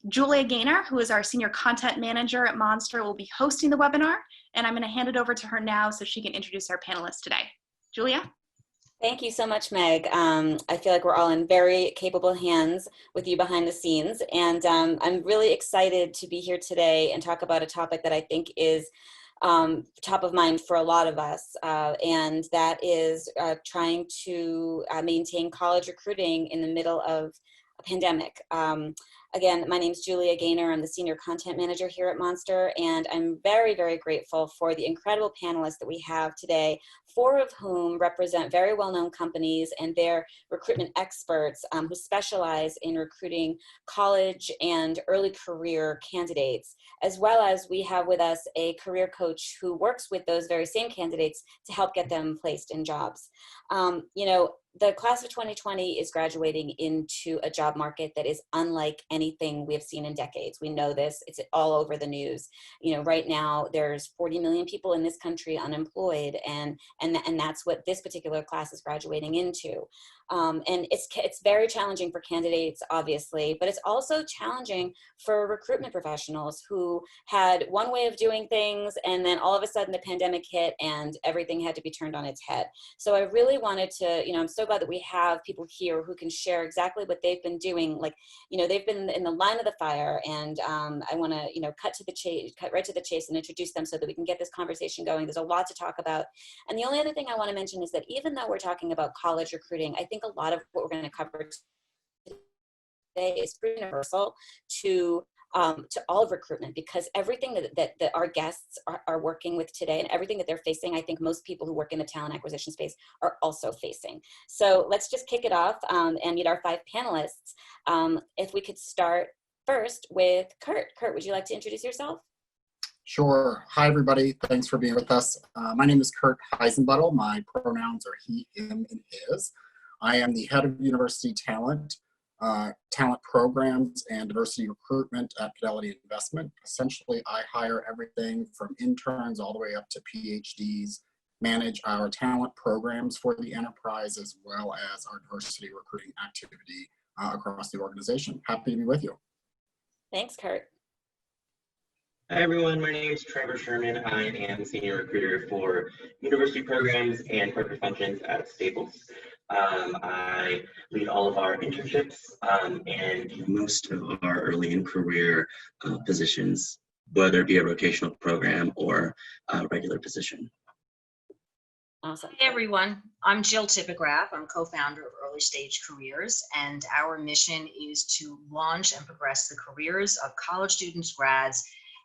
Julia Gaynor, who is our Senior Content Manager at Monster, will be hosting the webinar, and I'm going to hand it over to her now so she can introduce our panelists today. Julia? Thank you so much, Meg. I feel like we're all in very capable hands with you behind the scenes, and I'm really excited to be here today and talk about a topic that I think is top of mind for a lot of us, and that is trying to maintain college recruiting in the middle of a pandemic. Again, my name is Julia Gaynor. I'm the Senior Content Manager here at Monster, and I'm very, very grateful for the incredible panelists that we have today, 4 of whom represent very well-known companies and their recruitment experts who specialize in recruiting college and early career candidates, as well as we have with us a career coach who works with those very same candidates to help get them placed in jobs. You know, the class of 2020 is graduating into a job market that is unlike anything we have seen in decades. We know this, it's all over the news. You know, right now there's 40 million people in this country unemployed, and that's what this particular class is graduating into. And it's very challenging for candidates, obviously, but it's also challenging for recruitment professionals who had one way of doing things, and then all of a sudden the pandemic hit and everything had to be turned on its head. So I really wanted to, you know, I'm so glad that we have people here who can share exactly what they've been doing. Like, you know, they've been in the line of the fire, and I want to, you know, cut right to the chase and introduce them so that we can get this conversation going. There's a lot to talk about. And the only other thing I want to mention is that even though we're talking about college recruiting, I think a lot of what we're going to cover today is pretty universal to all of recruitment, because everything that our guests are working with today and everything that they're facing, I think most people who work in the talent acquisition space are also facing. So let's just kick it off and meet our 5 panelists. If we could start first with Kurt. Kurt, would you like to introduce yourself? Sure. Hi, everybody. Thanks for being with us. My name is Kurt Heisenbuttel. My pronouns are he, him, and his. I am the head of university talent programs and diversity recruitment at Fidelity Investment. Essentially, I hire everything from interns all the way up to PhDs, manage our talent programs for the enterprise, as well as our diversity recruiting activity across the organization. Happy to be with you. Thanks, Kurt. Hi everyone, my name is Trevor Sherman. I am the senior recruiter for university programs and corporate functions at Staples. I lead all of our internships and do most of our early in career positions, whether it be a rotational program or a regular position. Awesome. Hey everyone, I'm Jill Tippegraph. I'm co-founder of Early Stage Careers, and our mission is to launch and progress the careers of college students, grads,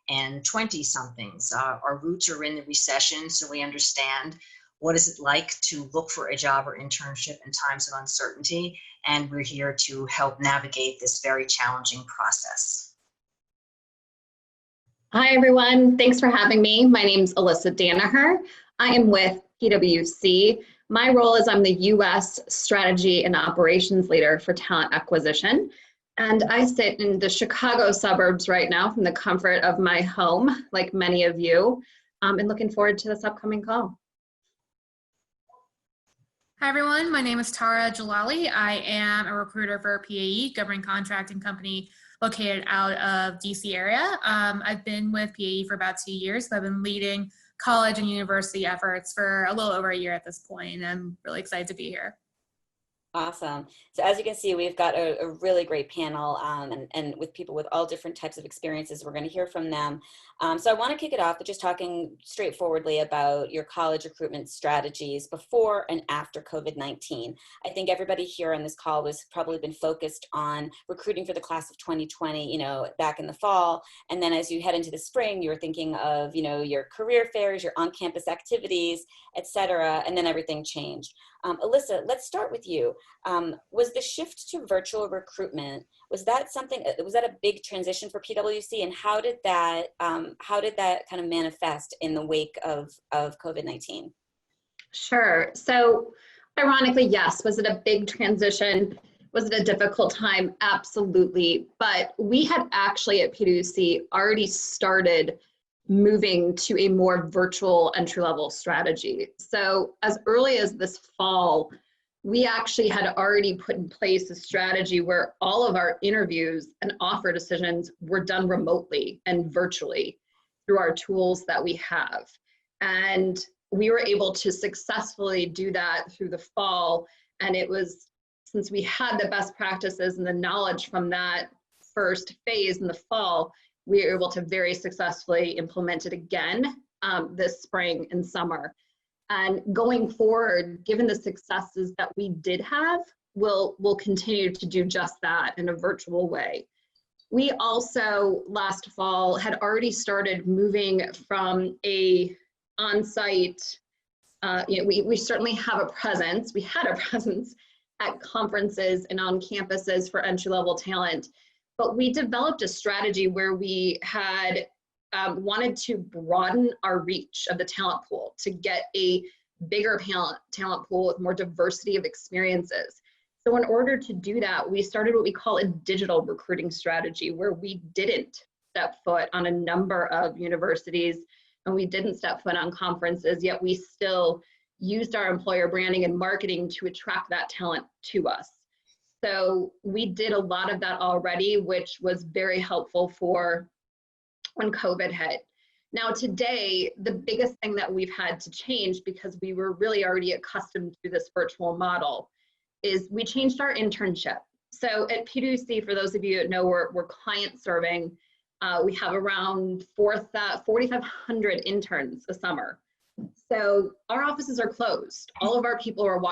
and 20-somethings. Our roots are in the recession, so we understand what is it like to look for a job or internship in times of uncertainty, and we're here to help navigate this very challenging process. Hi everyone, thanks for having me. My name is Alyssa Danaher. I am with PwC. My role is I'm the US Strategy and Operations Leader for Talent Acquisition. And I sit in the Chicago suburbs right now from the comfort of my home, like many of you, and looking forward to this upcoming call. Hi everyone, my name is Tara Jalali. I am a recruiter for PAE, government contracting company located out of DC area. I've been with PAE for about 2 years, so I've been leading college and university efforts for a little over a year at this point, and I'm really excited to be here. Awesome. So as you can see, we've got a really great panel and with people with all different types of experiences. We're going to hear from them. So I want to kick it off with just talking straightforwardly about your college recruitment strategies before and after COVID-19. I think everybody here on this call has probably been focused on recruiting for the class of 2020, you know, back in the fall. And then as you head into the spring, you were thinking of, you know, your career fairs, your on-campus activities, etc. And then everything changed. Alyssa, let's start with you. Was the shift to virtual recruitment, was that a big transition for PwC, and how did that kind of manifest in the wake of COVID-19? Sure. So ironically, yes. Was it a big transition? Was it a difficult time? Absolutely. But we had actually at PwC already started moving to a more virtual entry-level strategy. So as early as this fall, we actually had already put in place a strategy where all of our interviews and offer decisions were done remotely and virtually through our tools that we have. And we were able to successfully do that through the fall. And it was, since we had the best practices and the knowledge from that first phase in the fall, we were able to very successfully implement it again this spring and summer. And going forward, given the successes that we did have, we'll continue to do just that in a virtual way. We also, last fall, had already started moving from a on-site, we certainly have a presence, we had a presence at conferences and on campuses for entry-level talent, but we developed a strategy where we had wanted to broaden our reach of the talent pool to get a bigger talent pool with more diversity of experiences. So in order to do that, we started what we call a digital recruiting strategy, where we didn't step foot on a number of universities and we didn't step foot on conferences, yet we still used our employer branding and marketing to attract that talent to us. So we did a lot of that already, which was very helpful for when COVID hit. Now today, the biggest thing that we've had to change, because we were really already accustomed to this virtual model, is we changed our internship. So at PwC, for those of you that know, we're client serving. We have around 4,500 interns a summer. So our offices are closed. All of our people are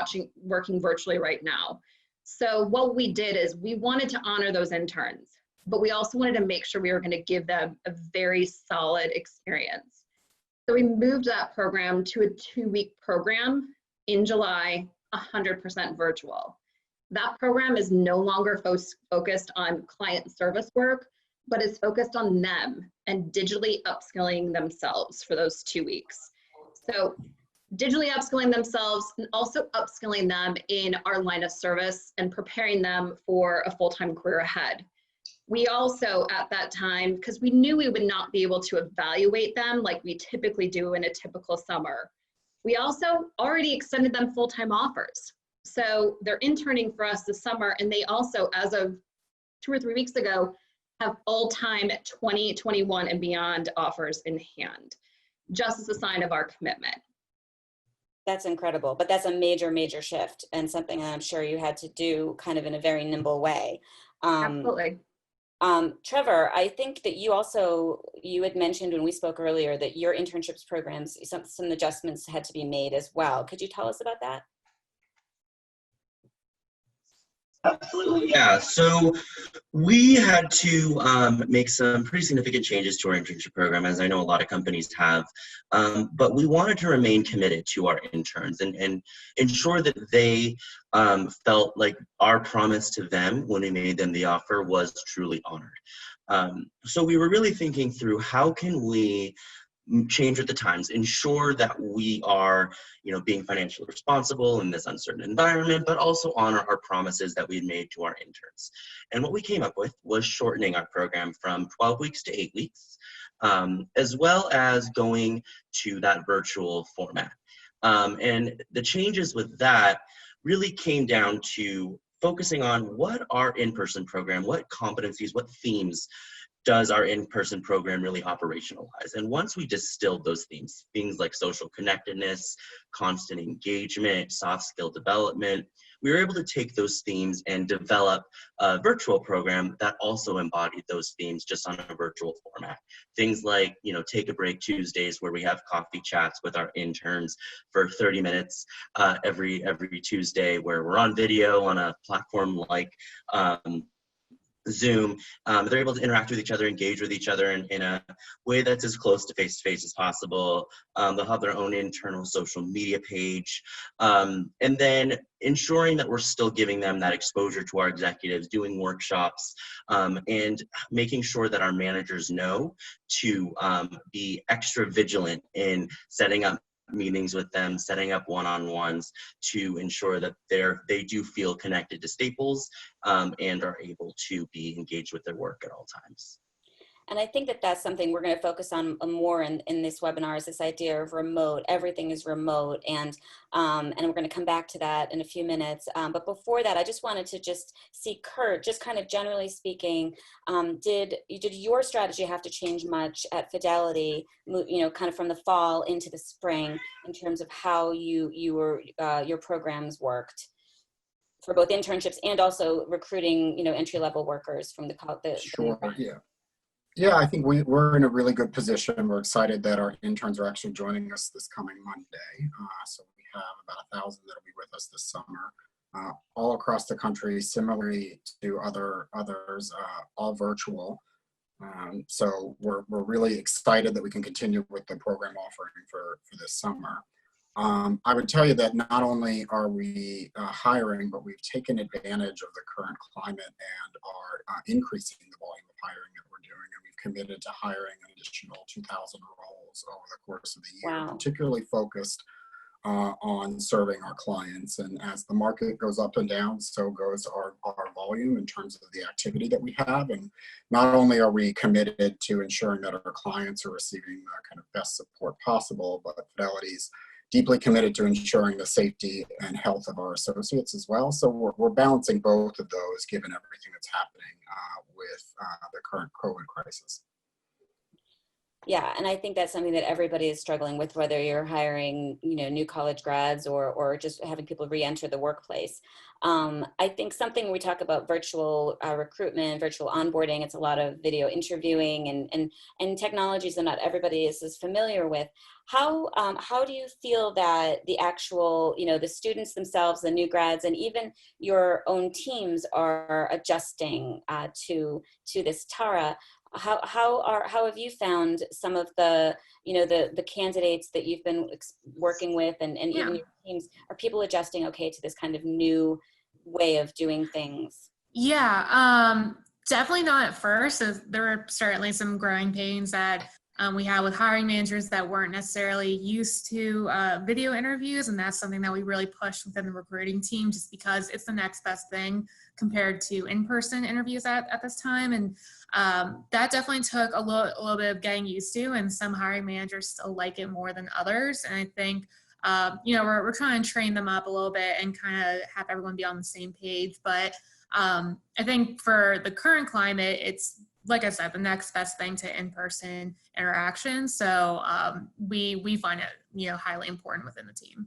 working virtually right now. So what we did is we wanted to honor those interns, but we also wanted to make sure we were going to give them a very solid experience. So we moved that program to a 2-week program in July, 100% virtual. That program is no longer focused on client service work, but is focused on them and digitally upskilling themselves for those 2 weeks. So digitally upskilling themselves and also upskilling them in our line of service and preparing them for a full-time career ahead. We also, at that time, because we knew we would not be able to evaluate them like we typically do in a typical summer, we also already extended them full-time offers. So they're interning for us this summer, and they also, as of 2 or 3 weeks ago, have full-time 2021 and beyond offers in hand, just as a sign of our commitment. That's incredible, but that's a major, major shift, and something that I'm sure you had to do kind of in a very nimble way. Absolutely. Trevor, I think that you had mentioned when we spoke earlier that your internships programs, some adjustments had to be made as well. Could you tell us about that? Absolutely, yeah. So we had to make some pretty significant changes to our internship program, as I know a lot of companies have, but we wanted to remain committed to our interns and ensure that they felt like our promise to them when we made them the offer was truly honored. So we were really thinking through how can we change with the times, ensure that we are, being financially responsible in this uncertain environment, but also honor our promises that we had made to our interns. And what we came up with was shortening our program from 12 weeks to 8 weeks, as well as going to that virtual format. And the changes with that really came down to focusing on what our in-person program, what competencies, what themes does our in-person program really operationalize? And once we distilled those themes, things like social connectedness, constant engagement, soft skill development, we were able to take those themes and develop a virtual program that also embodied those themes just on a virtual format. Things like, Take a Break Tuesdays, where we have coffee chats with our interns for 30 minutes every Tuesday, where we're on video on a platform like Zoom. They're able to interact with each other, engage with each other in a way that's as close to face-to-face as possible. They'll have their own internal social media page. And then ensuring that we're still giving them that exposure to our executives, doing workshops, and making sure that our managers know to be extra vigilant in setting up meetings with them, setting up one-on-ones to ensure that they do feel connected to Staples and are able to be engaged with their work at all times. And I think that that's something we're going to focus on more in this webinar, is this idea of remote. Everything is remote, and we're going to come back to that in a few minutes. But before that, I just wanted to just see, Kurt, just kind of generally speaking, did your strategy have to change much at Fidelity, kind of from the fall into the spring, in terms of how your programs worked for both internships and also recruiting, entry-level workers from the Sure, yeah. Yeah, I think we're in a really good position. We're excited that our interns are actually joining us this coming Monday. So we have about 1,000 that will be with us this summer, all across the country, similarly to others, all virtual. So we're really excited that we can continue with the program offering for this summer. I would tell you that not only are we hiring, but we've taken advantage of the current climate and are increasing the volume of hiring that we're doing. And we've committed to hiring an additional 2,000 roles over the course of the year, Wow. particularly focused on serving our clients. And as the market goes up and down, so goes our volume in terms of the activity that we have. And not only are we committed to ensuring that our clients are receiving the kind of best support possible, but Fidelity's deeply committed to ensuring the safety and health of our associates as well. So we're balancing both of those given everything that's happening with the current COVID crisis. Yeah, and I think that's something that everybody is struggling with, whether you're hiring, new college grads or just having people re-enter the workplace. I think something we talk about virtual recruitment, virtual onboarding, it's a lot of video interviewing and technologies that not everybody is as familiar with. How do you feel that the actual, the students themselves, the new grads, and even your own teams are adjusting to this, Tara? How have you found some of the the candidates that you've been working with and even your teams? Are people adjusting okay to this kind of new way of doing things? Yeah, definitely not at first. So there were certainly some growing pains that we had with hiring managers that weren't necessarily used to video interviews, and that's something that we really pushed within the recruiting team, just because it's the next best thing compared to in-person interviews at this time. And that definitely took a little bit of getting used to, and some hiring managers still like it more than others. And I think we're trying to train them up a little bit and kind of have everyone be on the same page. But I think for the current climate, it's, like I said, the next best thing to in-person interaction. So we find it, highly important within the team.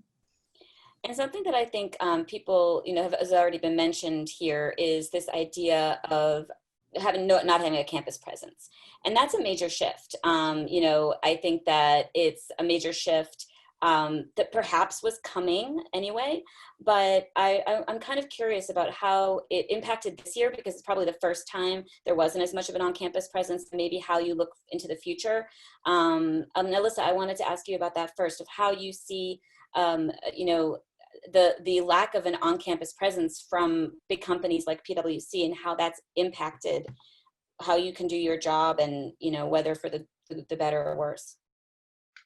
And something that I think people, has already been mentioned here is this idea of not having a campus presence. And that's a major shift. I think that it's a major shift that perhaps was coming anyway, but I'm kind of curious about how it impacted this year, because it's probably the first time there wasn't as much of an on-campus presence, maybe how you look into the future. Alyssa, I wanted to ask you about that first, of how you see, the lack of an on-campus presence from big companies like PwC, and how that's impacted how you can do your job, and, whether for the better or worse.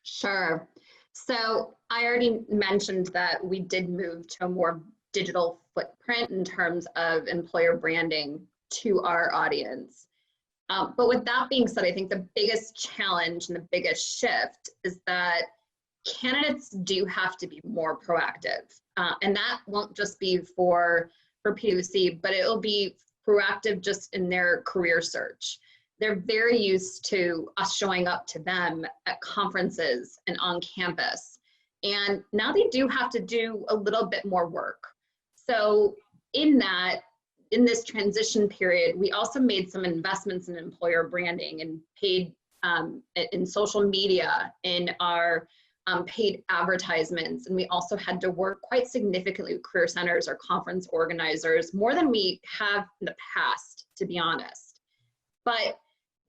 Sure. So I already mentioned that we did move to a more digital footprint in terms of employer branding to our audience. But with that being said, I think the biggest challenge and the biggest shift is that candidates do have to be more proactive. And that won't just be for PwC, but it'll be proactive just in their career search. They're very used to us showing up to them at conferences and on campus. And now they do have to do a little bit more work. So in this transition period, we also made some investments in employer branding and paid in social media, in our paid advertisements. And we also had to work quite significantly with career centers or conference organizers, more than we have in the past, to be honest. But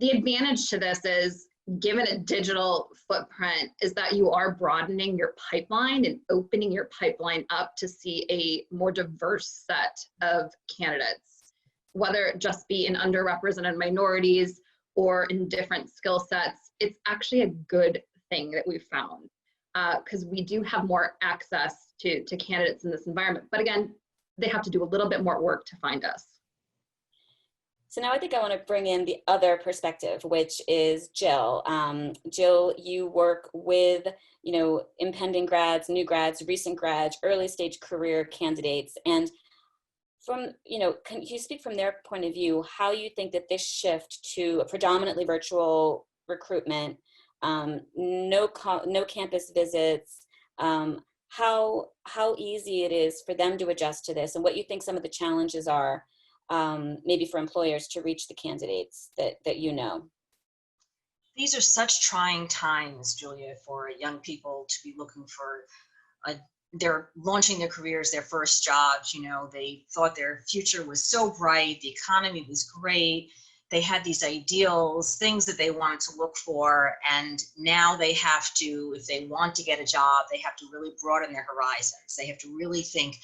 the advantage to this is, given a digital footprint, is that you are broadening your pipeline and opening your pipeline up to see a more diverse set of candidates, whether it just be in underrepresented minorities or in different skill sets. It's actually a good thing that we've found, because we do have more access to candidates in this environment. But again, they have to do a little bit more work to find us. So now I think I want to bring in the other perspective, which is Jill. Jill, you work with, impending grads, new grads, recent grads, early stage career candidates. And from, can you speak from their point of view, how you think that this shift to a predominantly virtual recruitment, no campus visits, how easy it is for them to adjust to this, and what you think some of the challenges are, maybe for employers to reach the candidates that you know? These are such trying times, Julia, for young people to be looking for they're launching their careers, their first jobs. They thought their future was so bright, the economy was great, they had these ideals, things that they wanted to look for, and now they have to, if they want to get a job, they have to really broaden their horizons. They have to really think,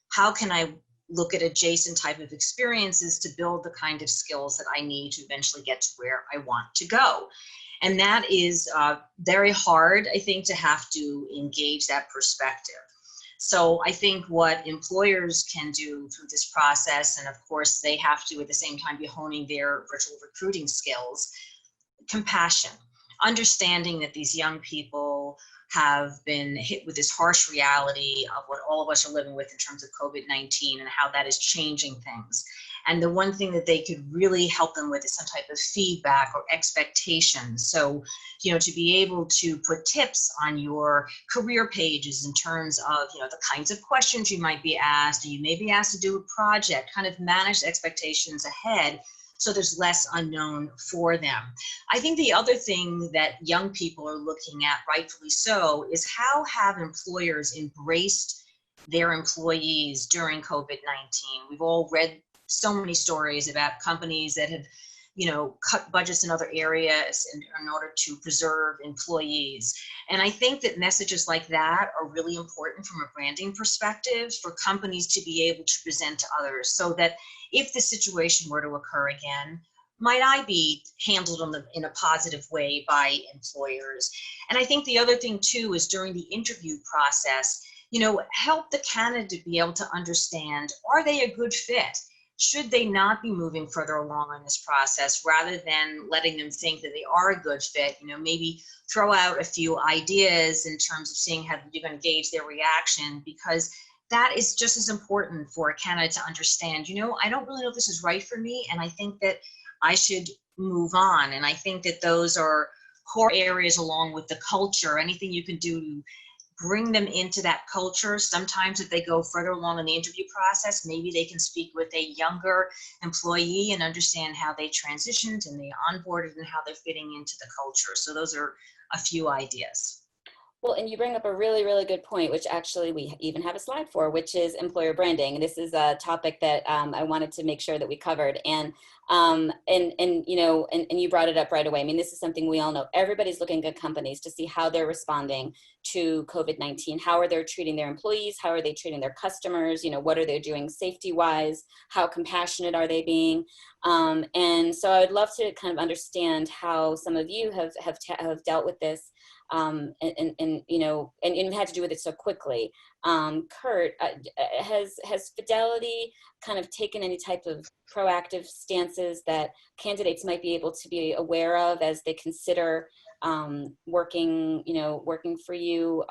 how can I look at adjacent type of experiences to build the kind of skills that I need to eventually get to where I want to go? And that is very hard, I think, to have to engage that perspective. So I think what employers can do through this process, and of course they have to at the same time be honing their virtual recruiting skills, compassion, understanding that these young people have been hit with this harsh reality of what all of us are living with in terms of COVID-19 and how that is changing things. And the one thing that they could really help them with is some type of feedback or expectations. So, to be able to put tips on your career pages in terms of, the kinds of questions you might be asked, or you may be asked to do a project, kind of manage expectations ahead so there's less unknown for them. I think the other thing that young people are looking at, rightfully so, is how have employers embraced their employees during COVID-19? We've all read so many stories about companies that have, cut budgets in other areas in order to preserve employees. And I think that messages like that are really important from a branding perspective for companies to be able to present to others, so that if the situation were to occur again, might I be handled in a positive way by employers? And I think the other thing too is during the interview process, help the candidate be able to understand, are they a good fit? Should they not be moving further along in this process, rather than letting them think that they are a good fit? Maybe throw out a few ideas in terms of seeing how you can gauge their reaction, because that is just as important for a candidate to understand, I don't really know if this is right for me, and I think that I should move on. And I think that those are core areas, along with the culture, anything you can do to bring them into that culture. Sometimes if they go further along in the interview process, maybe they can speak with a younger employee and understand how they transitioned and they onboarded and how they're fitting into the culture. So those are a few ideas. Well, and you bring up a really, really good point, which actually we even have a slide for, which is employer branding. And this is a topic that I wanted to make sure that we covered. And you brought it up right away. I mean, this is something we all know. Everybody's looking at companies to see how they're responding to COVID-19. How are they treating their employees? How are they treating their customers? What are they doing safety-wise? How compassionate are they being? And so I would love to kind of understand how some of you have dealt with this. And had to do with it so quickly. Kurt, has Fidelity kind of taken any type of proactive stances that candidates might be able to be aware of as they consider working for you?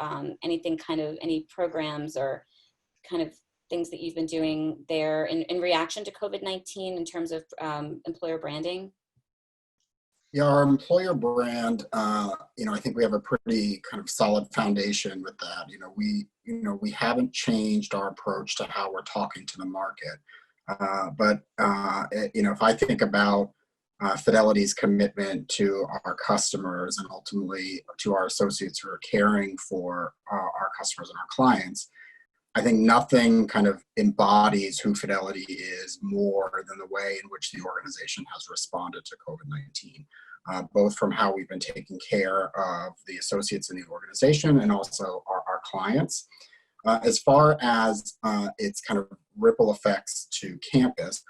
Any programs or kind of things that you've been doing there in reaction to COVID-19 in terms of employer branding? Yeah, our employer brand, I think we have a pretty kind of solid foundation with that. We haven't changed our approach to how we're talking to the market. But if I think about Fidelity's commitment to our customers and ultimately to our associates who are caring for our customers and our clients, I think nothing kind of embodies who Fidelity is more than the way in which the organization has responded to COVID-19, both from how we've been taking care of the associates in the organization and also our clients. As far as its kind of ripple effects to campus,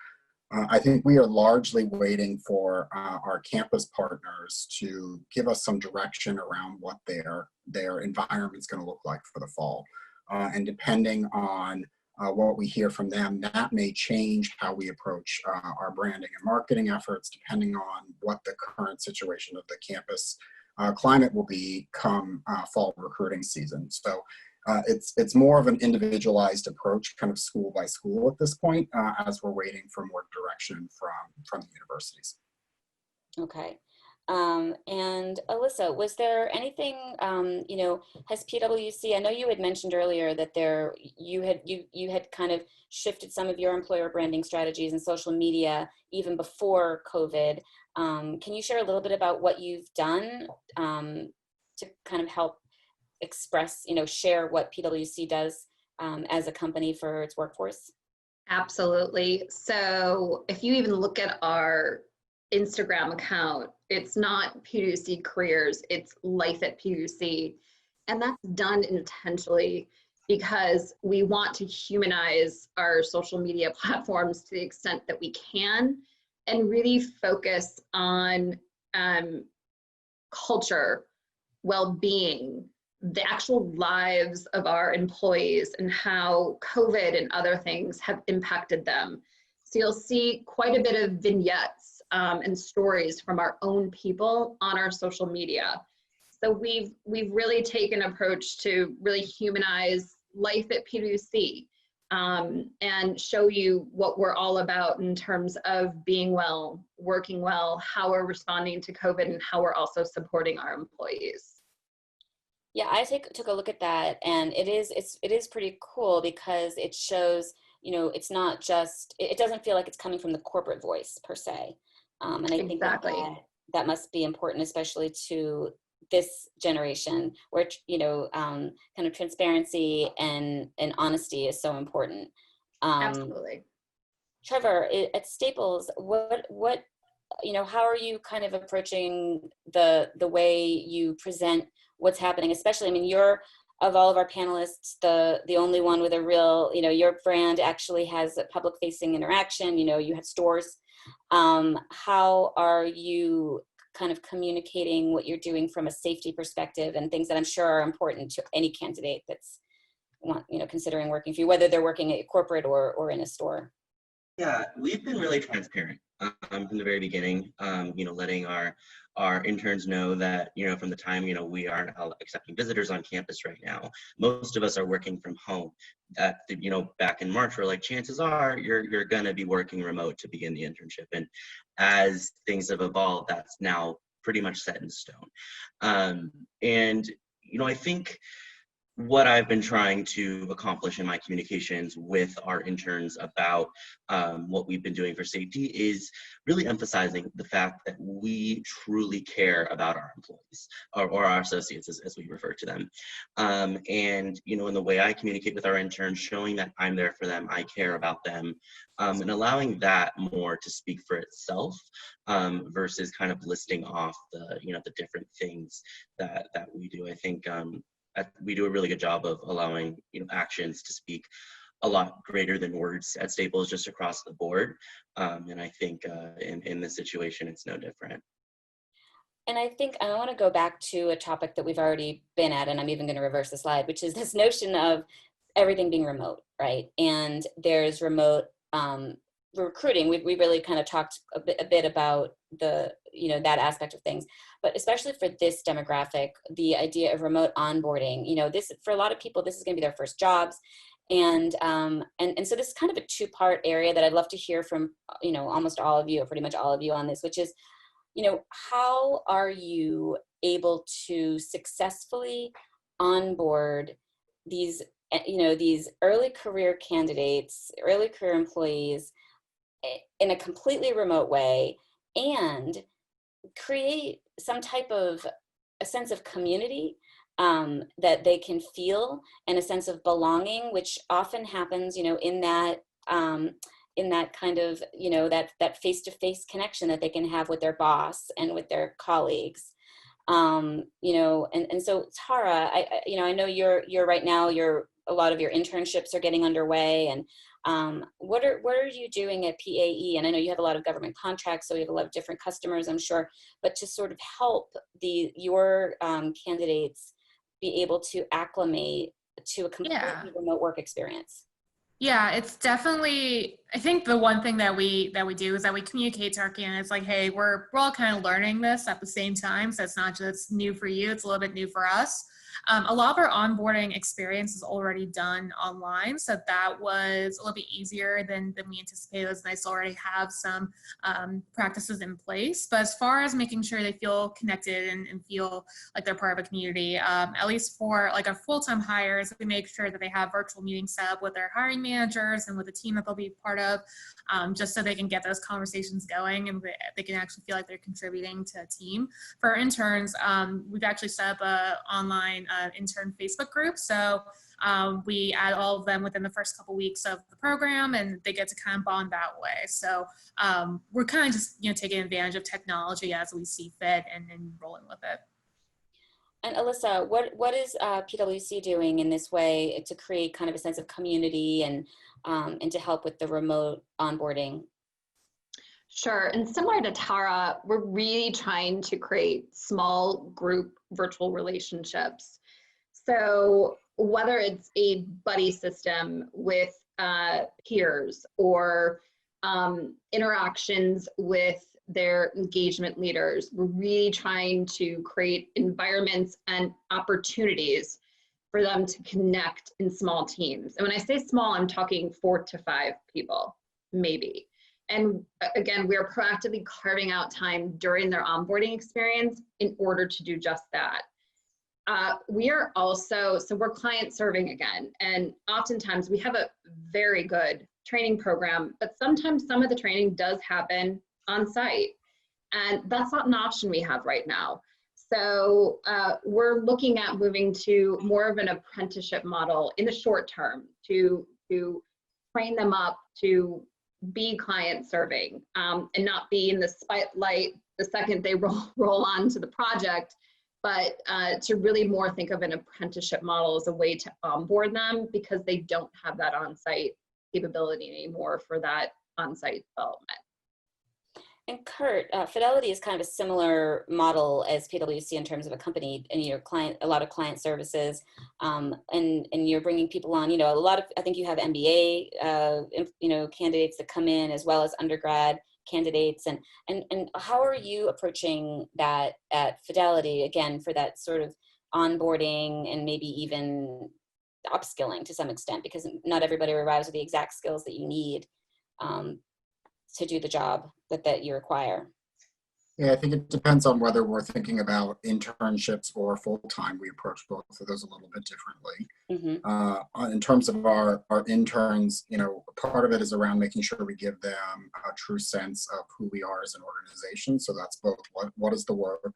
I think we are largely waiting for our campus partners to give us some direction around what their environment is going to look like for the fall. And depending on what we hear from them, that may change how we approach our branding and marketing efforts, depending on what the current situation of the campus climate will be come fall recruiting season. So it's more of an individualized approach, kind of school by school at this point, as we're waiting for more direction from the universities. Okay. And Alyssa, was there anything, has PwC, I know you had mentioned earlier that you had kind of shifted some of your employer branding strategies and social media even before COVID. Can you share a little bit about what you've done to kind of help express, share what PwC does as a company for its workforce? Absolutely. So if you even look at our Instagram account, it's not PwC Careers, it's Life at PwC. And that's done intentionally because we want to humanize our social media platforms to the extent that we can and really focus on culture, well-being, the actual lives of our employees and how COVID and other things have impacted them. So you'll see quite a bit of vignettes and stories from our own people on our social media. So we've really taken an approach to really humanize life at PwC and show you what we're all about in terms of being well, working well, how we're responding to COVID, and how we're also supporting our employees. Yeah, I took a look at that, and it is pretty cool because it shows, it's not just, it doesn't feel like it's coming from the corporate voice per se. And I think that must be important, especially to this generation where, kind of transparency and honesty is so important. Absolutely. Trevor, at Staples, what how are you kind of approaching the way you present what's happening? Especially, I mean, you're, of all of our panelists, the only one with a real, your brand actually has a public facing interaction, you have stores. How are you kind of communicating what you're doing from a safety perspective and things that I'm sure are important to any candidate that's considering working for you, whether they're working at corporate or in a store? Yeah, we've been really transparent from the very beginning, letting our interns know that, from the time, we aren't accepting visitors on campus right now. Most of us are working from home. Back in March, we're like, chances are you're going to be working remote to begin the internship. And as things have evolved, that's now pretty much set in stone. I think what I've been trying to accomplish in my communications with our interns about what we've been doing for safety is really emphasizing the fact that we truly care about our employees or our associates as we refer to them. In the way I communicate with our interns, showing that I'm there for them, I care about them, and allowing that more to speak for itself versus kind of listing off the different things that we do. I think we do a really good job of allowing actions to speak a lot greater than words at Staples, just across the board. And I think in this situation, it's no different. And I think I want to go back to a topic that we've already been at, and I'm even going to reverse the slide, which is this notion of everything being remote, right? And there's remote recruiting. We really kind of talked a bit about that aspect of things, but especially for this demographic, the idea of remote onboarding, this, for a lot of people, this is going to be their first jobs. And so this is kind of a two-part area that I'd love to hear from, almost all of you, or pretty much all of you on this, which is, how are you able to successfully onboard these, these early career candidates, early career employees in a completely remote way, and create some type of a sense of community that they can feel, and a sense of belonging, which often happens, in that kind of, that face-to-face connection that they can have with their boss and with their colleagues. And so Tara, I know you're right now, a lot of your internships are getting underway, and what are you doing at PAE? And I know you have a lot of government contracts, so you have a lot of different customers, I'm sure, but to sort of help your candidates be able to acclimate to a completely remote work experience. Yeah, it's definitely, I think the one thing that we do is that we communicate to our candidates like, hey, we're all kind of learning this at the same time. So it's not just new for you, it's a little bit new for us. A lot of our onboarding experience is already done online. So that was a little bit easier than we anticipated. It was nice to already have some practices in place. But as far as making sure they feel connected and feel like they're part of a community, at least for like our full-time hires, we make sure that they have virtual meetings set up with their hiring managers and with the team that they'll be part of, just so they can get those conversations going and they can actually feel like they're contributing to a team. For our interns, we've actually set up a online intern Facebook group. So we add all of them within the first couple weeks of the program, and they get to kind of bond that way. So we're kind of just taking advantage of technology as we see fit and rolling with it. And Alyssa, what is PwC doing in this way to create kind of a sense of community and to help with the remote onboarding? Sure, and similar to Tara, we're really trying to create small group virtual relationships. So whether it's a buddy system with peers or interactions with their engagement leaders, we're really trying to create environments and opportunities for them to connect in small teams. And when I say small, I'm talking 4 to 5 people, maybe. And again, we are proactively carving out time during their onboarding experience in order to do just that. We are also, so we're client serving again, and oftentimes we have a very good training program, but sometimes some of the training does happen on site, and that's not an option we have right now. So we're looking at moving to more of an apprenticeship model in the short term to train them up to be client serving and not be in the spotlight the second they roll on to the project, but to really more think of an apprenticeship model as a way to onboard them, because they don't have that on-site capability anymore for that on-site development. And Kurt, Fidelity is kind of a similar model as PwC in terms of a company and your client, a lot of client services, and you're bringing people on. A lot of, I think you have MBA, candidates that come in as well as undergrad candidates. And how are you approaching that at Fidelity again for that sort of onboarding and maybe even upskilling to some extent, because not everybody arrives with the exact skills that you need to do the job that you require? Yeah, I think it depends on whether we're thinking about internships or full-time. We approach both of those a little bit differently. Mm-hmm. In terms of our interns, part of it is around making sure we give them a true sense of who we are as an organization. So that's both what is the work,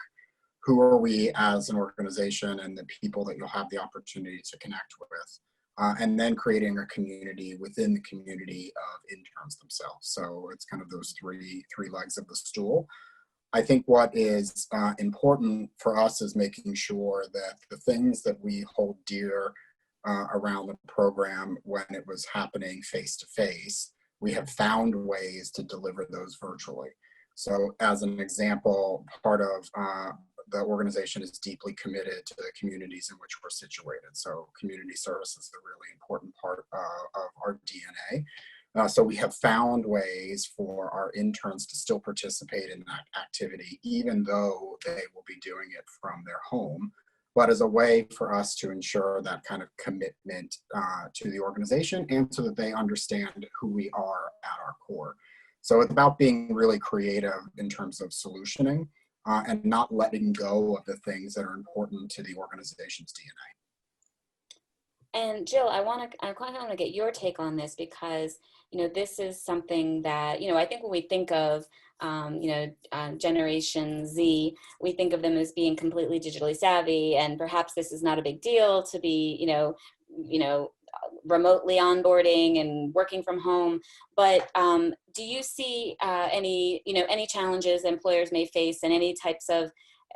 who are we as an organization, and the people that you'll have the opportunity to connect with. And then creating a community within the community of interns themselves. So it's kind of those three legs of the stool. I think what is important for us is making sure that the things that we hold dear around the program when it was happening face-to-face, we have found ways to deliver those virtually. So as an example, part of the organization is deeply committed to the communities in which we're situated. So community service is a really important part of our DNA. So we have found ways for our interns to still participate in that activity, even though they will be doing it from their home, but as a way for us to ensure that kind of commitment to the organization and so that they understand who we are at our core. So it's about being really creative in terms of solutioning and not letting go of the things that are important to the organization's DNA. And Jill, I want to get your take on this, because this is something that I think when we think of Generation Z, we think of them as being completely digitally savvy, and perhaps this is not a big deal to be remotely onboarding and working from home. But do you see any challenges employers may face, and any types of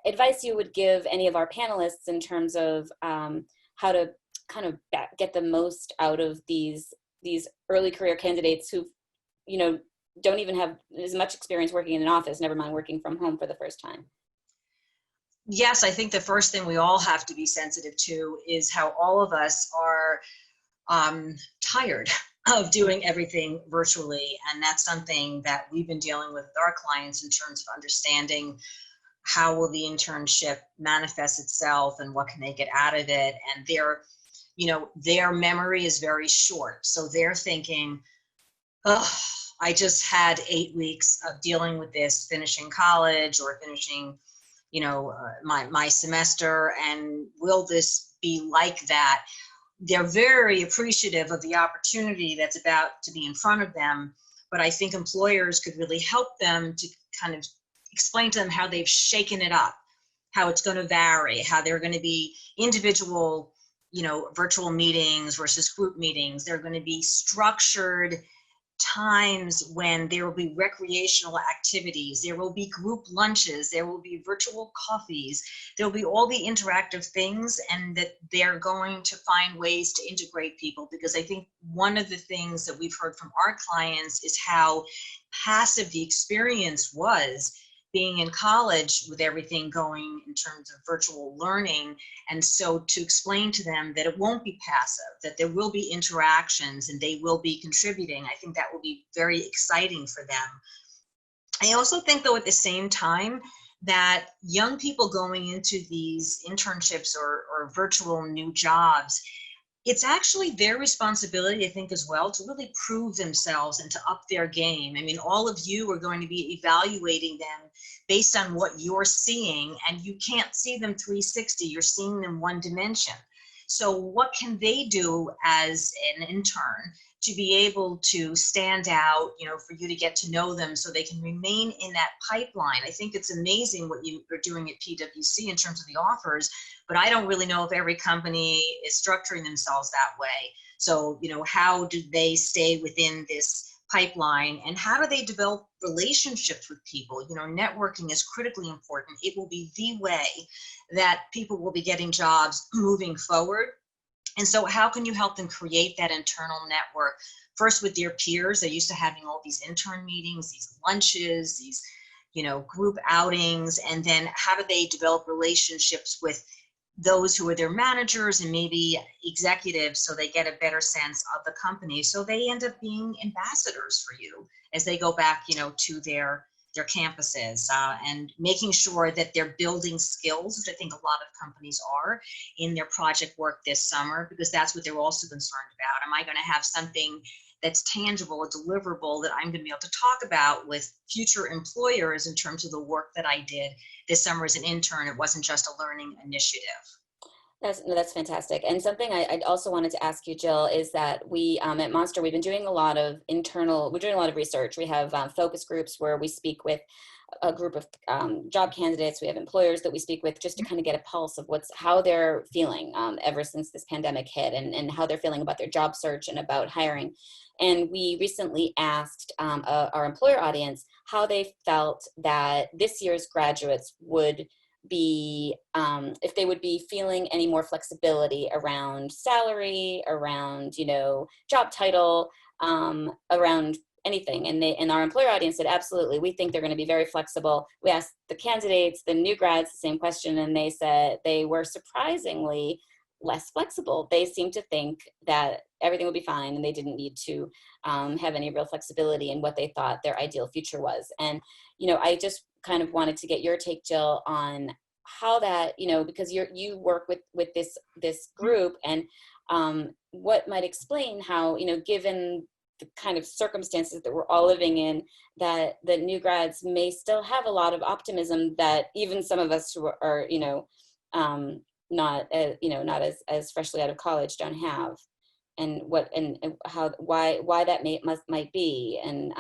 advice you would give any of our panelists in terms of how to kind of get the most out of these early career candidates who don't even have as much experience working in an office, never mind working from home for the first time? Yes, I think the first thing we all have to be sensitive to is how all of us are tired of doing everything virtually. And that's something that we've been dealing with our clients in terms of understanding how will the internship manifest itself and what can they get out of it. And their memory is very short. So they're thinking, oh, I just had 8 weeks of dealing with this, finishing college or finishing, my semester, and will this be like that? They're very appreciative of the opportunity that's about to be in front of them, but I think employers could really help them to kind of explain to them how they've shaken it up, how it's going to vary, how there are going to be individual, virtual meetings versus group meetings. There are going to be structured times when there will be recreational activities, there will be group lunches, there will be virtual coffees, there will be all the interactive things, and that they're going to find ways to integrate people. Because I think one of the things that we've heard from our clients is how passive the experience was being in college with everything going in terms of virtual learning. And so to explain to them that it won't be passive, that there will be interactions and they will be contributing, I think that will be very exciting for them. I also think, though, at the same time, that young people going into these internships or virtual new jobs, it's actually their responsibility, I think, as well, to really prove themselves and to up their game. I mean, all of you are going to be evaluating them based on what you're seeing, and you can't see them 360, you're seeing them one dimension. So what can they do as an intern to be able to stand out, for you to get to know them so they can remain in that pipeline? I think it's amazing what you are doing at PwC in terms of the offers, but I don't really know if every company is structuring themselves that way. So, how do they stay within this pipeline, and how do they develop relationships with people? Networking is critically important. It will be the way that people will be getting jobs moving forward. And so how can you help them create that internal network? First with their peers. They're used to having all these intern meetings, these lunches, these, group outings. And then how do they develop relationships with those who are their managers and maybe executives, so they get a better sense of the company? So they end up being ambassadors for you as they go back, to their campuses, and making sure that they're building skills, which I think a lot of companies are, in their project work this summer, because that's what they're also concerned about. Am I going to have something that's tangible, a deliverable that I'm going to be able to talk about with future employers in terms of the work that I did this summer as an intern? It wasn't just a learning initiative. That's fantastic. And something I also wanted to ask you, Jill, is that we at Monster, we're doing a lot of research. We have focus groups where we speak with a group of job candidates. We have employers that we speak with just to kind of get a pulse of how they're feeling ever since this pandemic hit, and how they're feeling about their job search and about hiring. And we recently asked our employer audience how they felt that this year's graduates would be, if they would be feeling any more flexibility around salary, around, job title, around anything. And our employer audience said, absolutely, we think they're going to be very flexible. We asked the candidates, the new grads, the same question, and they said they were surprisingly less flexible. They seemed to think that everything would be fine and they didn't need to have any real flexibility in what they thought their ideal future was. And, I just kind of wanted to get your take, Jill, on how that, because you work with this group, and what might explain how, given the kind of circumstances that we're all living in, that the new grads may still have a lot of optimism that even some of us who are, not as freshly out of college don't have, and why that might be. And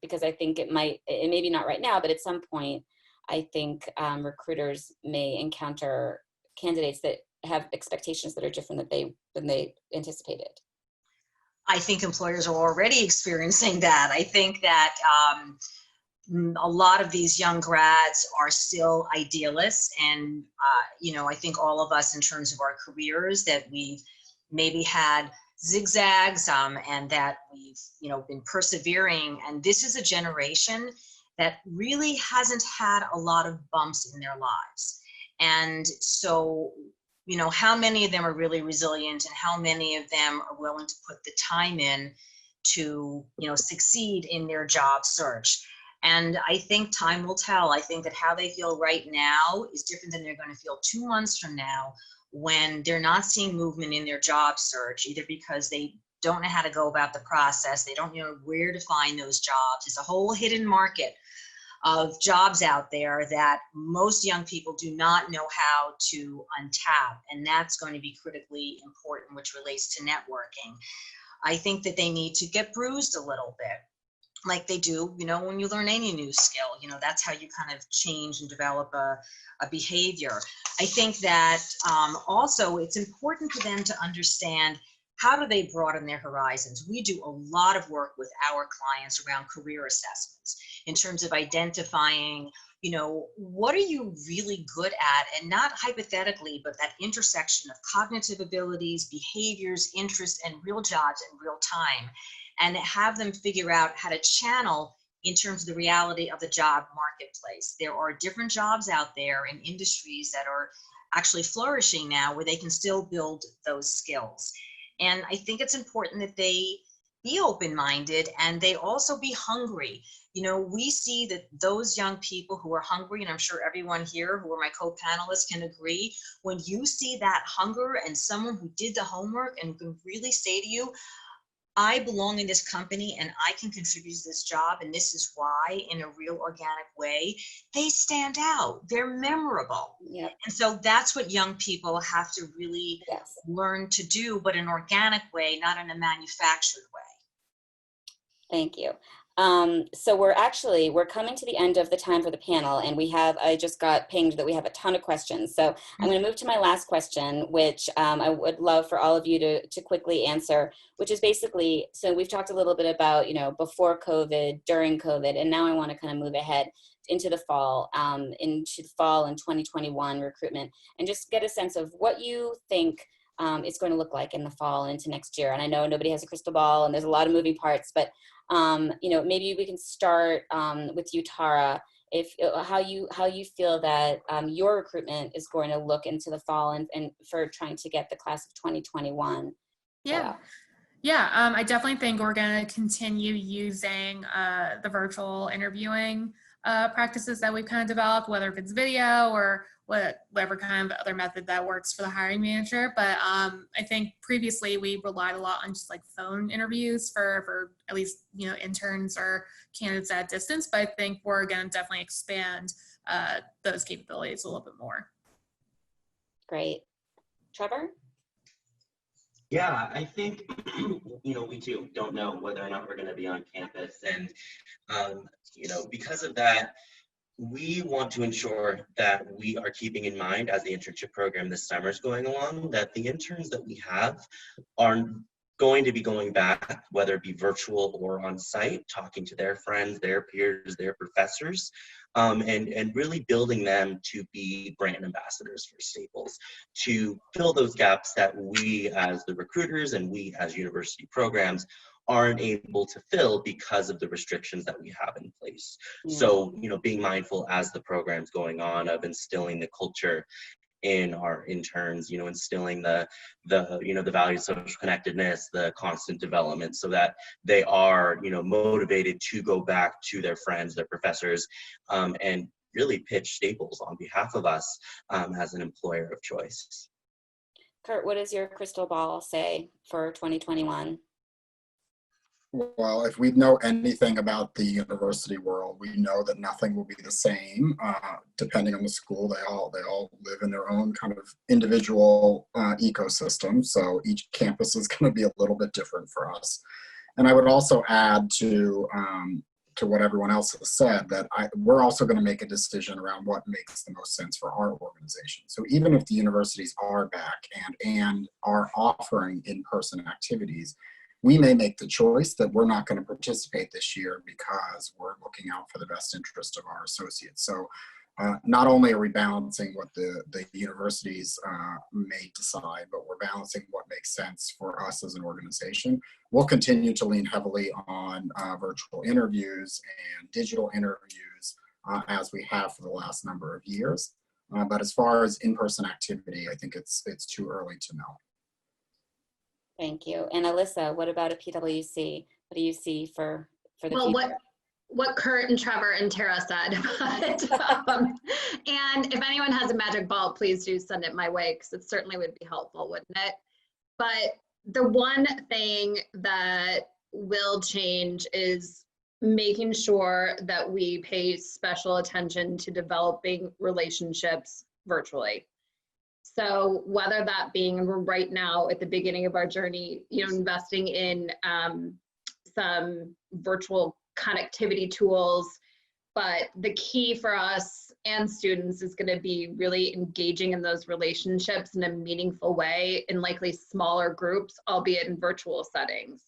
because I think it may be not right now, but at some point I think recruiters may encounter candidates that have expectations that are different than they anticipated. I think employers are already experiencing that. I think that a lot of these young grads are still idealists, and I think all of us, in terms of our careers, that we've maybe had zigzags, and that we've been persevering. And this is a generation that really hasn't had a lot of bumps in their lives. And so you know, how many of them are really resilient and how many of them are willing to put the time in to, you know, succeed in their job search. And I think time will tell. I think that how they feel right now is different than they're going to feel 2 months from now when they're not seeing movement in their job search, either because they don't know how to go about the process, they don't know where to find those jobs. It's a whole hidden market of jobs out there that most young people do not know how to untap, and that's going to be critically important, which relates to networking. I think that they need to get bruised a little bit, like they do, you know, when you learn any new skill. You know, that's how you kind of change and develop a behavior. I think that also it's important for them to understand, how do they broaden their horizons? We do a lot of work with our clients around career assessments in terms of identifying, you know, what are you really good at, and not hypothetically, but that intersection of cognitive abilities, behaviors, interests, and real jobs in real time, and have them figure out how to channel in terms of the reality of the job marketplace. There are different jobs out there in industries that are actually flourishing now where they can still build those skills. And I think it's important that they be open-minded and they also be hungry. You know, we see that those young people who are hungry, and I'm sure everyone here who are my co-panelists can agree, when you see that hunger and someone who did the homework and can really say to you, I belong in this company and I can contribute to this job, and this is why, in a real organic way, they stand out. They're memorable. Yep. And so that's what young people have to really learn to do, but in an organic way, not in a manufactured way. Thank you. So we're coming to the end of the time for the panel, and I just got pinged that we have a ton of questions. So I'm going to move to my last question, which I would love for all of you to quickly answer, which is basically, so we've talked a little bit about, you know, before COVID, during COVID, and now I want to kind of move ahead into the fall in 2021 recruitment, and just get a sense of what you think it's going to look like in the fall and into next year. And I know nobody has a crystal ball and there's a lot of moving parts, but you know, maybe we can start with you, Tara, how you feel that your recruitment is going to look into the fall and for trying to get the class of 2021. Yeah, I definitely think we're going to continue using the virtual interviewing practices that we've kind of developed, whether if it's video or whatever kind of other method that works for the hiring manager. But I think previously we relied a lot on just like phone interviews for at least, you know, interns or candidates at distance. But I think we're going to definitely expand those capabilities a little bit more. Great. Trevor? Yeah, I think, you know, we too don't know whether or not we're going to be on campus. And, you know, because of that, we want to ensure that we are keeping in mind, as the internship program this summer is going along, that the interns that we have are going to be going back, whether it be virtual or on site, talking to their friends, their peers, their professors, and really building them to be brand ambassadors for Staples, to fill those gaps that we as the recruiters and we as university programs aren't able to fill because of the restrictions that we have in place. So, you know, being mindful as the program's going on of instilling the culture in our interns, you know, instilling the you know, the value of social connectedness, the constant development, so that they are, you know, motivated to go back to their friends, their professors, and really pitch Staples on behalf of us as an employer of choice. Kurt, what does your crystal ball say for 2021? Well, if we know anything about the university world, we know that nothing will be the same. Depending on the school, they all live in their own kind of individual ecosystem. So each campus is going to be a little bit different for us. And I would also add to what everyone else has said, that we're also going to make a decision around what makes the most sense for our organization. So even if the universities are back and are offering in-person activities, we may make the choice that we're not going to participate this year because we're looking out for the best interest of our associates. So not only are we balancing what the universities may decide, but we're balancing what makes sense for us as an organization. We'll continue to lean heavily on virtual interviews and digital interviews as we have for the last number of years. But as far as in-person activity, I think it's too early to know. Thank you. And Alyssa, what about a PwC? What do you see for the Well, future? what Kurt and Trevor and Tara said. And if anyone has a magic ball, please do send it my way, because it certainly would be helpful, wouldn't it? But the one thing that will change is making sure that we pay special attention to developing relationships virtually. So whether that being right now at the beginning of our journey, investing in some virtual connectivity tools, but the key for us and students is going to be really engaging in those relationships in a meaningful way in likely smaller groups, albeit in virtual settings.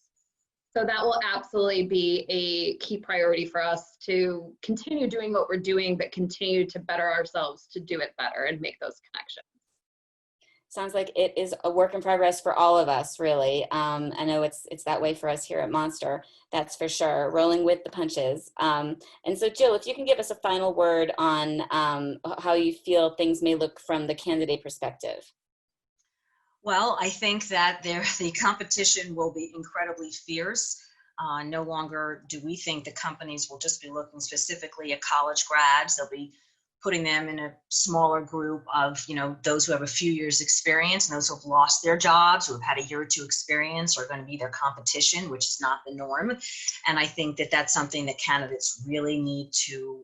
So that will absolutely be a key priority for us to continue doing what we're doing, but continue to better ourselves to do it better and make those connections. Sounds like it is a work in progress for all of us, really. I know it's that way for us here at Monster, that's for sure, rolling with the punches. And so Jill, if you can give us a final word on how you feel things may look from the candidate perspective. Well, I think that the competition will be incredibly fierce. No longer do we think the companies will just be looking specifically at college grads. They'll be putting them in a smaller group of, those who have a few years experience, and those who have lost their jobs, who have had a year or two experience, are going to be their competition, which is not the norm. And I think that that's something that candidates really need to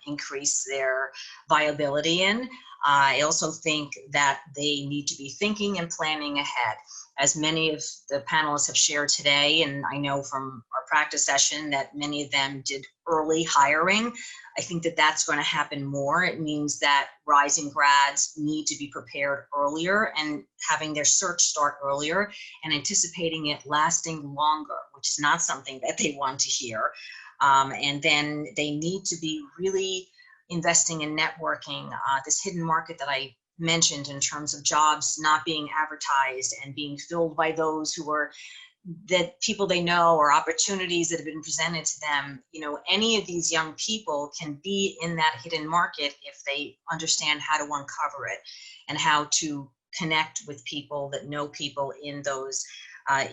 increase their viability in. I also think that they need to be thinking and planning ahead. As many of the panelists have shared today, and I know from our practice session that many of them did early hiring, I think that that's going to happen more. It means that rising grads need to be prepared earlier and having their search start earlier and anticipating it lasting longer, which is not something that they want to hear. And then they need to be really investing in networking, this hidden market that I mentioned in terms of jobs not being advertised and being filled by those who are that people they know or opportunities that have been presented to them. Any of these young people can be in that hidden market if they understand how to uncover it and how to connect with people that know people in those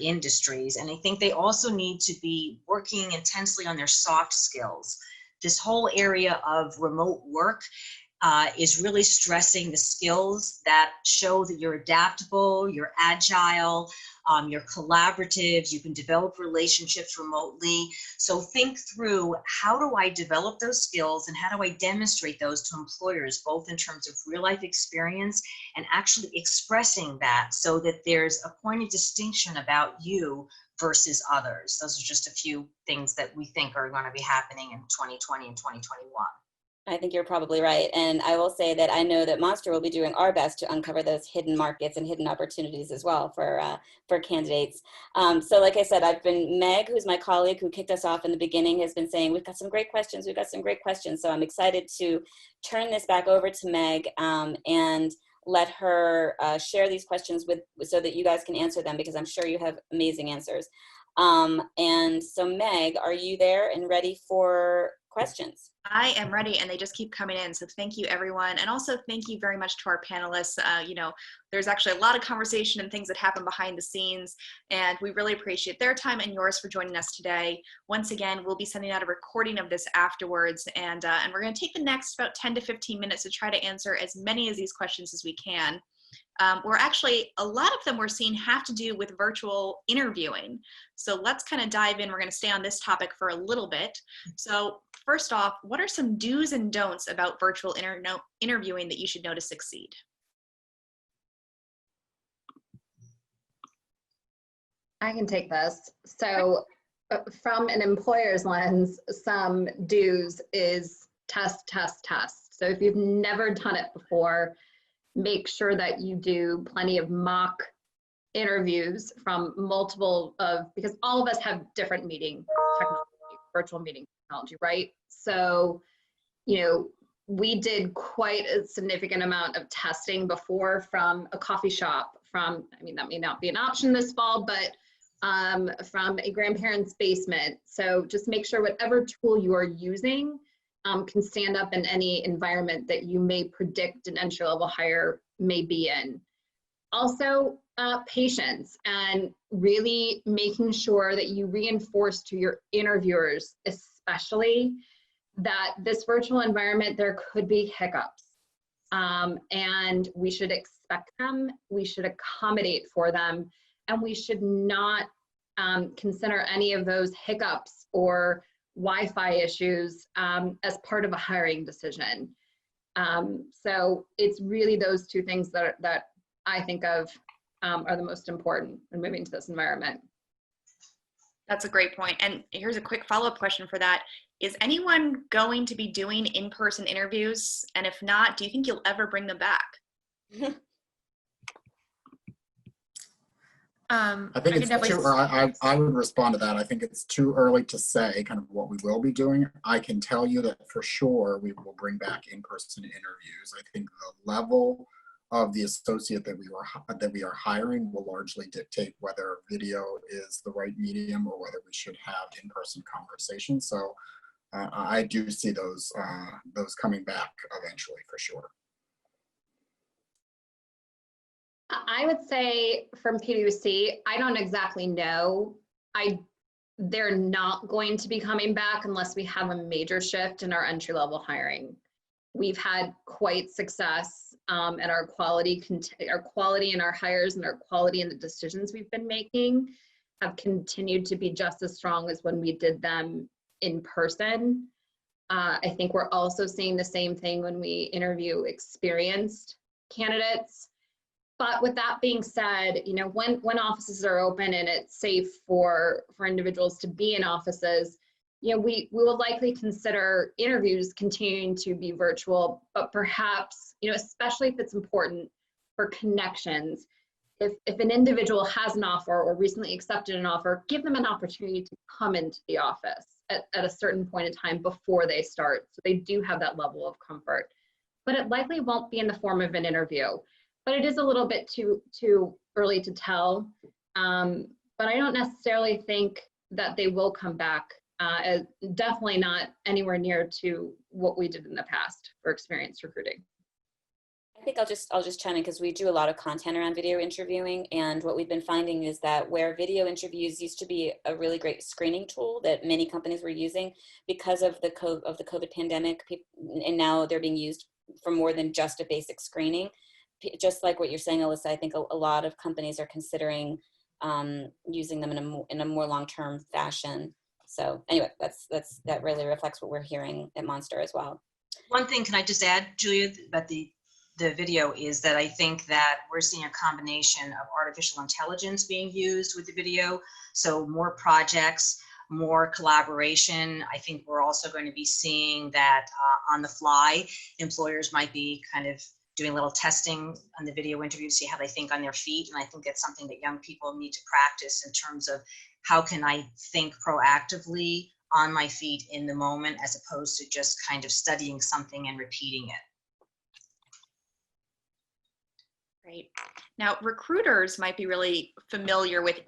industries. And I think they also need to be working intensely on their soft skills. This whole area of remote work is really stressing the skills that show that you're adaptable, you're agile, you're collaborative, you can develop relationships remotely. So think through, how do I develop those skills and how do I demonstrate those to employers, both in terms of real life experience and actually expressing that so that there's a point of distinction about you versus others. Those are just a few things that we think are going to be happening in 2020 and 2021. I think you're probably right. And I will say that I know that Monster will be doing our best to uncover those hidden markets and hidden opportunities as well for candidates. So like I said, I've been, Meg, who's my colleague who kicked us off in the beginning, has been saying, we've got some great questions. We've got some great questions. So I'm excited to turn this back over to Meg and let her share these questions so that you guys can answer them, because I'm sure you have amazing answers. And so Meg, are you there and ready for questions? I am ready, and they just keep coming in. So thank you, everyone. And also thank you very much to our panelists. There's actually a lot of conversation and things that happen behind the scenes, and we really appreciate their time and yours for joining us today. Once again, we'll be sending out a recording of this afterwards, and we're going to take the next about 10 to 15 minutes to try to answer as many of these questions as we can. We're actually, a lot of them we're seeing have to do with virtual interviewing. So let's kind of dive in. We're going to stay on this topic for a little bit. So first off, what are some do's and don'ts about virtual interviewing that you should know to succeed? I can take this. So from an employer's lens, some do's is test, test, test. So if you've never done it before, make sure that you do plenty of mock interviews from multiple because all of us have different meeting technology, virtual meeting technology, right? So, we did quite a significant amount of testing before from a coffee shop, that may not be an option this fall, but from a grandparent's basement. So just make sure whatever tool you are using can stand up in any environment that you may predict an entry-level hire may be in. Also, patience, and really making sure that you reinforce to your interviewers, especially, that this virtual environment, there could be hiccups. And we should expect them, we should accommodate for them, and we should not consider any of those hiccups or Wi-Fi issues as part of a hiring decision. So it's really those two things that I think of are the most important when moving to this environment. That's a great point. And here's a quick follow-up question for that. Is anyone going to be doing in-person interviews? And if not, do you think you'll ever bring them back? I think it's too early. I would respond to that. I think it's too early to say kind of what we will be doing. I can tell you that for sure we will bring back in-person interviews. I think the level of the associate that we are hiring will largely dictate whether video is the right medium or whether we should have in-person conversations. So I do see those coming back eventually for sure. I would say from PwC, I don't exactly know. They're not going to be coming back unless we have a major shift in our entry-level hiring. We've had quite success at our quality in our hires and our quality in the decisions we've been making have continued to be just as strong as when we did them in person. I think we're also seeing the same thing when we interview experienced candidates. But with that being said, you know, when offices are open and it's safe for individuals to be in offices, you know, we will likely consider interviews continuing to be virtual, but perhaps, you know, especially if it's important for connections, if an individual has an offer or recently accepted an offer, give them an opportunity to come into the office at a certain point in time before they start, so they do have that level of comfort. But it likely won't be in the form of an interview. But it is a little bit too early to tell. But I don't necessarily think that they will come back. Definitely not anywhere near to what we did in the past for experienced recruiting. I think I'll just chime in because we do a lot of content around video interviewing, and what we've been finding is that where video interviews used to be a really great screening tool that many companies were using because of the COVID pandemic, and now they're being used for more than just a basic screening. Just like what you're saying, Alyssa, I think a lot of companies are considering using them in a more long-term fashion. So anyway, that really reflects what we're hearing at Monster as well. One thing, can I just add, Julia, about the video is that I think that we're seeing a combination of artificial intelligence being used with the video. So more projects, more collaboration. I think we're also going to be seeing that on the fly, employers might be kind of doing a little testing on the video interview to see how they think on their feet. And I think that's something that young people need to practice in terms of how can I think proactively on my feet in the moment as opposed to just kind of studying something and repeating it. Great. Now, recruiters might be really familiar with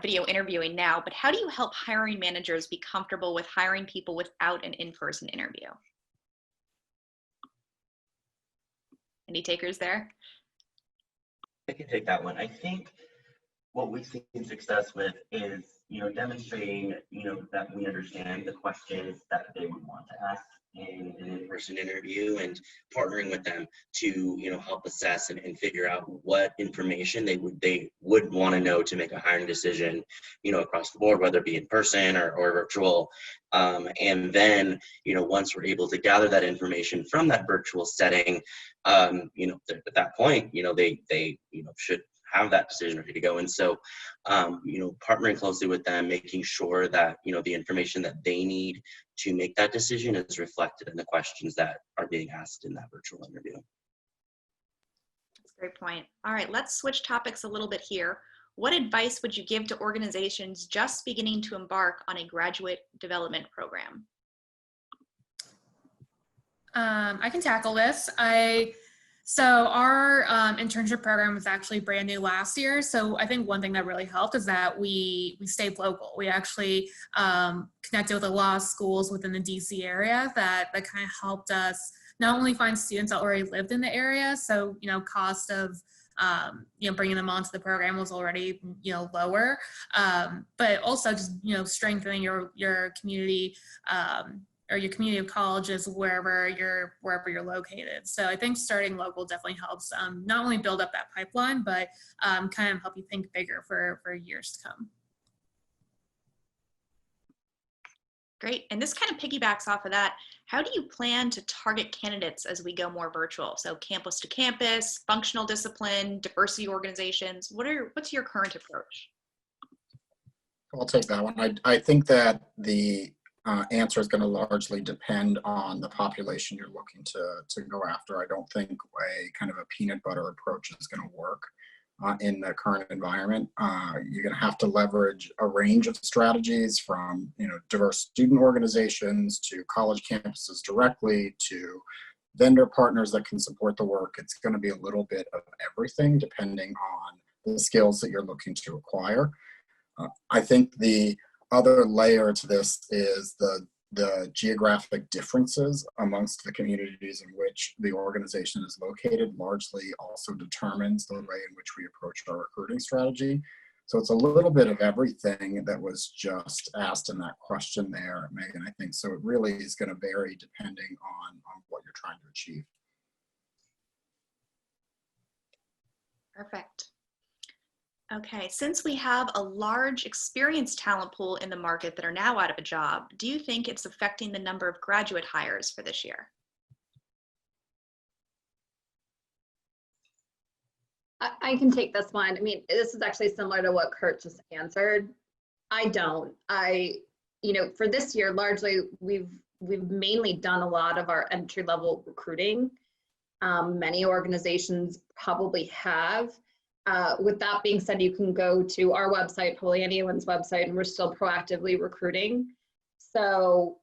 video interviewing now, but how do you help hiring managers be comfortable with hiring people without an in-person interview? Any takers there? I can take that one. I think what we've seen success with is, demonstrating, that we understand the questions that they would want to ask in an in-person interview, and partnering with them to, help assess and figure out what information they would want to know to make a hiring decision, across the board, whether it be in person or virtual. And then, once we're able to gather that information from that virtual setting, at that point, they should have that decision ready to go. And so, partnering closely with them, making sure that, the information that they need to make that decision is reflected in the questions that are being asked in that virtual interview. That's a great point. All right, let's switch topics a little bit here. What advice would you give to organizations just beginning to embark on a graduate development program? I can tackle this. So our internship program was actually brand new last year. So I think one thing that really helped is that we stayed local. We actually connected with a lot of schools within the DC area that kind of helped us not only find students that already lived in the area. So, cost of bringing them onto the program was already, lower, but also just, strengthening your community or your community of colleges wherever you're located. So I think starting local definitely helps not only build up that pipeline, but kind of help you think bigger for years to come. Great. And this kind of piggybacks off of that. How do you plan to target candidates as we go more virtual? So campus to campus, functional discipline, diversity organizations. What's your current approach? I'll take that one. I think that the answer is going to largely depend on the population you're looking to go after. I don't think a kind of a peanut butter approach is going to work in the current environment. You're going to have to leverage a range of strategies from diverse student organizations to college campuses directly to vendor partners that can support the work. It's going to be a little bit of everything depending on the skills that you're looking to acquire. I think the other layer to this is the geographic differences amongst the communities in which the organization is located largely also determines the way in which we approach our recruiting strategy. So it's a little bit of everything that was just asked in that question there, Megan, I think. So it really is going to vary depending on what you're trying to achieve. Perfect. Okay, since we have a large experienced talent pool in the market that are now out of a job, do you think it's affecting the number of graduate hires for this year? I can take this one. I mean, this is actually similar to what Kurt just answered. I don't. For this year, largely, we've mainly done a lot of our entry-level recruiting. Many organizations probably have. With that being said, you can go to our website, probably anyone's website, and we're still proactively recruiting. So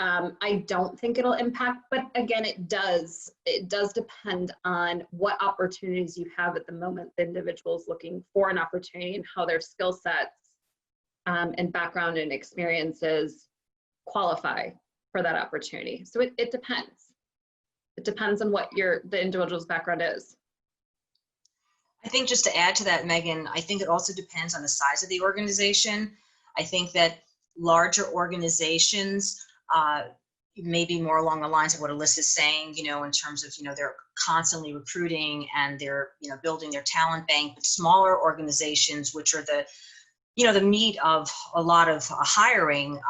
I don't think it'll impact, but again, it does depend on what opportunities you have at the moment. The individual's looking for an opportunity and how their skill sets and background and experiences qualify for that opportunity. So it depends. It depends on what the individual's background is. I think just to add to that, Megan, I think it also depends on the size of the organization. I think that larger organizations may be more along the lines of what Alyssa's saying, in terms of, they're constantly recruiting and they're, building their talent bank. But smaller organizations, which are the meat of a lot of hiring,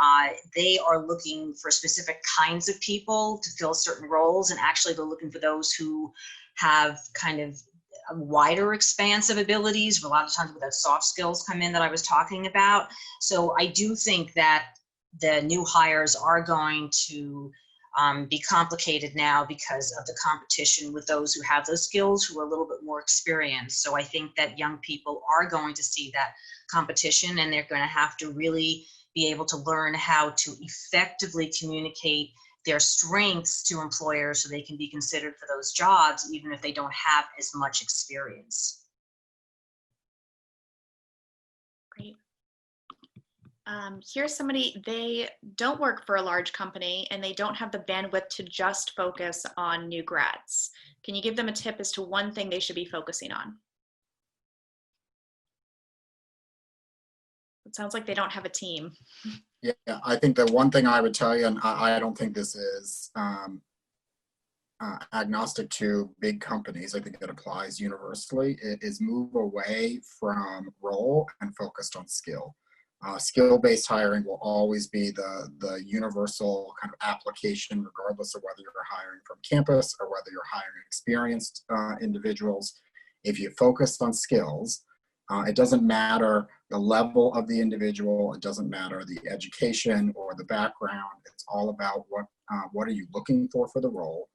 they are looking for specific kinds of people to fill certain roles. And actually they're looking for those who have kind of a wider expanse of abilities. A lot of times with that soft skills come in that I was talking about. So I do think that the new hires are going to be complicated now because of the competition with those who have those skills, who are a little bit more experienced. So I think that young people are going to see that competition, and they're going to have to really be able to learn how to effectively communicate their strengths to employers so they can be considered for those jobs, even if they don't have as much experience. Great. Here's somebody, they don't work for a large company and they don't have the bandwidth to just focus on new grads. Can you give them a tip as to one thing they should be focusing on? It sounds like they don't have a team. Yeah, I think the one thing I would tell you, and I don't think this is agnostic to big companies, I think it applies universally, is move away from role and focused on skill. Skill-based hiring will always be the universal kind of application, regardless of whether you're hiring from campus or whether you're hiring experienced individuals. If you focus on skills, it doesn't matter the level of the individual, it doesn't matter the education or the background. It's all about what are you looking for the role,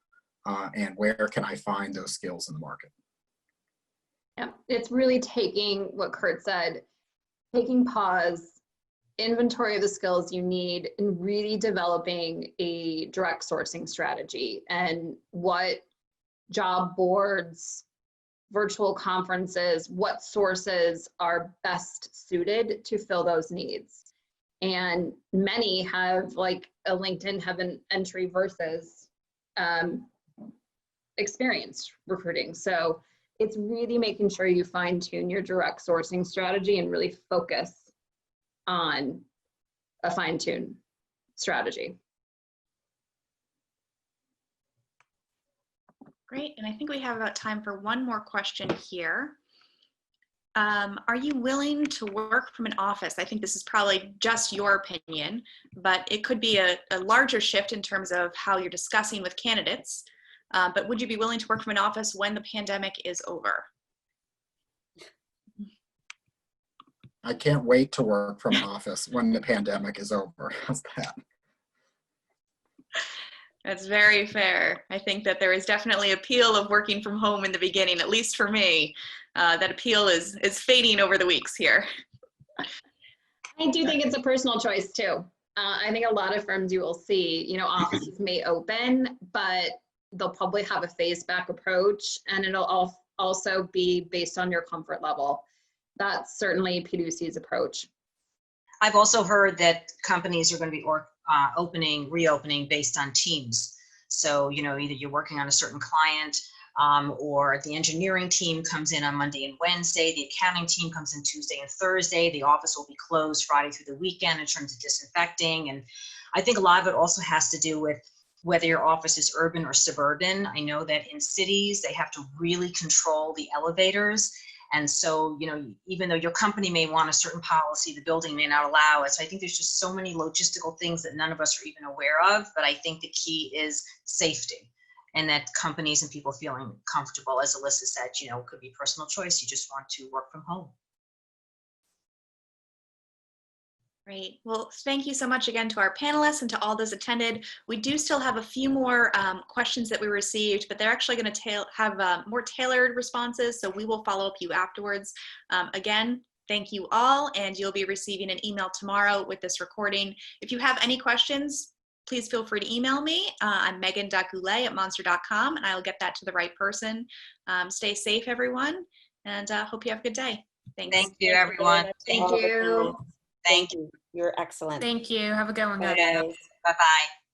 and where can I find those skills in the market. Yeah, it's really taking what Kurt said, taking pause, inventory of the skills you need, and really developing a direct sourcing strategy. And what job boards, virtual conferences, what sources are best suited to fill those needs. And many have, like a LinkedIn, have an entry versus experienced recruiting. So it's really making sure you fine tune your direct sourcing strategy and really focus on a fine tune strategy. Great, and I think we have about time for one more question here. Are you willing to work from an office? I think this is probably just your opinion, but it could be a larger shift in terms of how you're discussing with candidates. But would you be willing to work from an office when the pandemic is over? I can't wait to work from an office when the pandemic is over. How's that? That's very fair. I think that there is definitely appeal of working from home in the beginning, at least for me. That appeal is fading over the weeks here. I do think it's a personal choice too. I think a lot of firms you will see, you know, offices may open, but they'll probably have a phased back approach, and it'll also be based on your comfort level. That's certainly PwC's approach. I've also heard that companies are going to be reopening based on teams. So, you know, either you're working on a certain client, or the engineering team comes in on Monday and Wednesday, the accounting team comes in Tuesday and Thursday, the office will be closed Friday through the weekend in terms of disinfecting. And I think a lot of it also has to do with whether your office is urban or suburban. I know that in cities, they have to really control the elevators. And so, you know, even though your company may want a certain policy, the building may not allow it. So I think there's just so many logistical things that none of us are even aware of. But I think the key is safety, and that companies and people feeling comfortable. As Alyssa said, you know, it could be personal choice. You just want to work from home. Great. Well, thank you so much again to our panelists and to all those attended. We do still have a few more questions that we received, but they're actually going to have more tailored responses, so we will follow up you afterwards. Again, thank you all, and you'll be receiving an email tomorrow with this recording. If you have any questions, please feel free to email me. I'm megan.goulet@monster.com, and I will get that to the right person. Stay safe, everyone, and hope you have a good day. Thanks. Thank you, everyone. Thank you. Thank you. You're excellent. Thank you. Have a good one, guys. Bye, guys. Bye-bye.